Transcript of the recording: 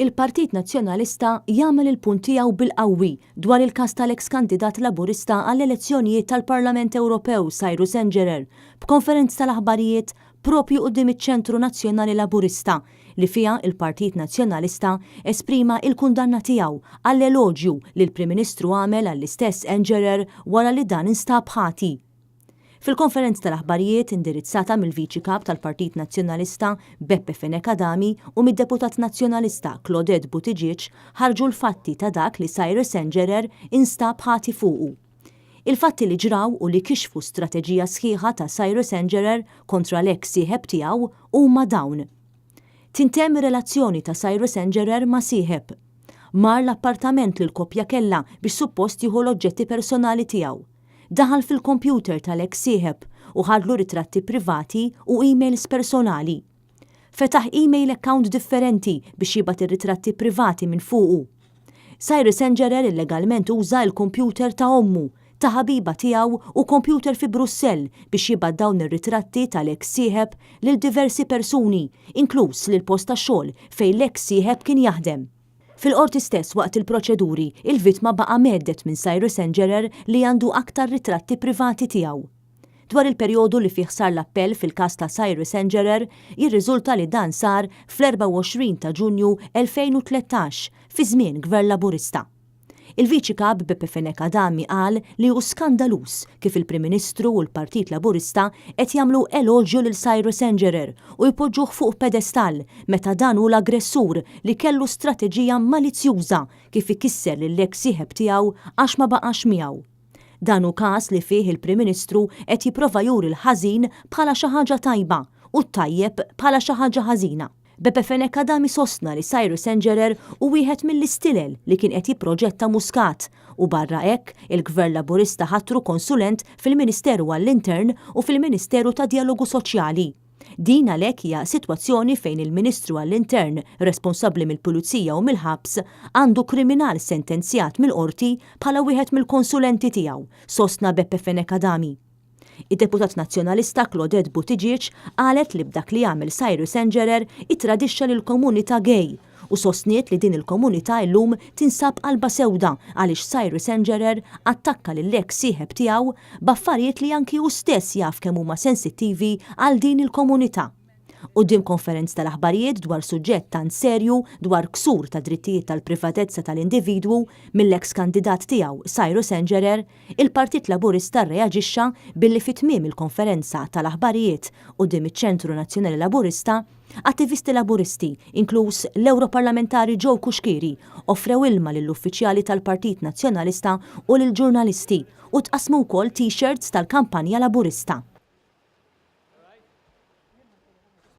Il-Partit Nazzjonalista jagħmel il-punt tiegħu bil-qawwi dwar il-każ tal-eks kandidat Laburista għall-elezzjonijiet tal-Parlament Ewropew Cyrus Engerer b'konferenza tal-aħbarijiet propju quddiem iċ-Ċentru Nazzjonali Laburista li fiha il-Partit Nazzjonalista esprima il-kundanna tiegħu għall-eloġju li l-Prim Ministru għamel għall-istess Engerer wara li dan instab ħati. Fil-konferenza tal-aħbarijiet indirizzata mill-Viċi Kap tal-Partit Nazzjonalista Beppe Fenekadami u mid-Deputat Nazzjonalista Claudette Buttigieg ħarġu l-fatti ta' dak li Cyrus Engerer instab ħati fuqu. Il-fatti li ġraw u li kixfu strateġija sħiħa ta' Cyrus Engerer kontra l-eks sieħeb tiegħu huma dawn. Tintemm relazzjoni ta' Cyrus Engerer ma' sieħeb. Mar l-appartament li l-koppja kellha biex suppost jieħu l-oġġetti personali tiegħu. Daħal fil-kompjuter tal-eks sieħeb u ħadlu ritratti privati u emails personali. Fetaħ email account differenti biex jibgħat ir-ritratti privati minn fuqu. Cyrus Engerer illegalment uża l-kompjuter ta' ommu, ta' ħabiba tiegħu u kompjuter fi Brussell biex jibgħat dawn ir-ritratti tal-eks sieħeb lil diversi persuni, inkluż lil post tax-xogħol fejn l-eks sieħeb kien jaħdem. Fil-qorti stess waqt il-proċeduri, il-vittma baqa' meddet minn Cyrus Engerer li għandu aktar ritratti privati tiegħu. Dwar il-perjodu li fih sar l-appell fil-każ ta' Cyrus Engerer, jirriżulta li dan sar fl-24 ta' Ġunju 2013 fi żmien Gvern Laburista. Il-Viċi Kap Beppe Fenekadami qal li hu skandalus kif il-Prim Ministru u l-Partit Laburista qed jagħmlu eloġju lil Cyrus Engerer u jpoġġuh fuq pedestal meta dan hu l-aggressur li kellu strateġija malizzjuża kif ikisser lill-eks sieħeb tiegħu għax ma baqax miegħu. Dan hu każ li fih il-Prim Ministru qed jipprova juri l-ħażin bħala xi ħaġa tajba u t-tajjeb bħala xi ħaġa ħażina. Beppe Fenekadami sostna li Cyrus Engerer u wieħed mill-istilel li kien qed jipproġetta Muscat u barra hekk il-Gvern Laburista ħattru konsulent fil-Ministeru għall-Intern u fil-Ministeru ta' Dialogu Soċjali. Din għalhekk hija sitwazzjoni fejn il-Ministru għall-Intern responsabbli mill-Pulizija u mill-ħabs għandu kriminal sentenzjat mill-qorti bħala wieħed mill-konsulenti tiegħu, sostna Beppe Fenekadami. Id-Deputat Nazzjonalista Claudette Buttigieg qalet li b'dak li jagħmel Cyrus Engerer ittradixxa lill-komunità gay u sostniet li din il-komunità llum tinsab qalba sewda għaliex Cyrus Engerer attakka lill-eks sieħeb tiegħu b'affarijiet li anki hu stess jaf kemm huma sensittivi għal din il-komunità. Quddiem konferenza tal-aħbarijiet dwar suġġett tant serju dwar ksur ta' drittijiet tal-privatezza tal-individwu mill-eks kandidat tiegħu Cyrus Engerer, il-Partit Laburista rreaġixxa billi fit-tmiem il-konferenza tal-aħbarijiet quddiem iċ-Ċentru Nazzjonali Laburista, attivisti laburisti, inkluż l-Europarlamentari Joe Kuxkiri, offrew ilma lill-uffiċjali tal-Partit Nazzjonalista u lill-ġurnalisti u tqasmu wkoll t-shirts tal-kampanja Laburista.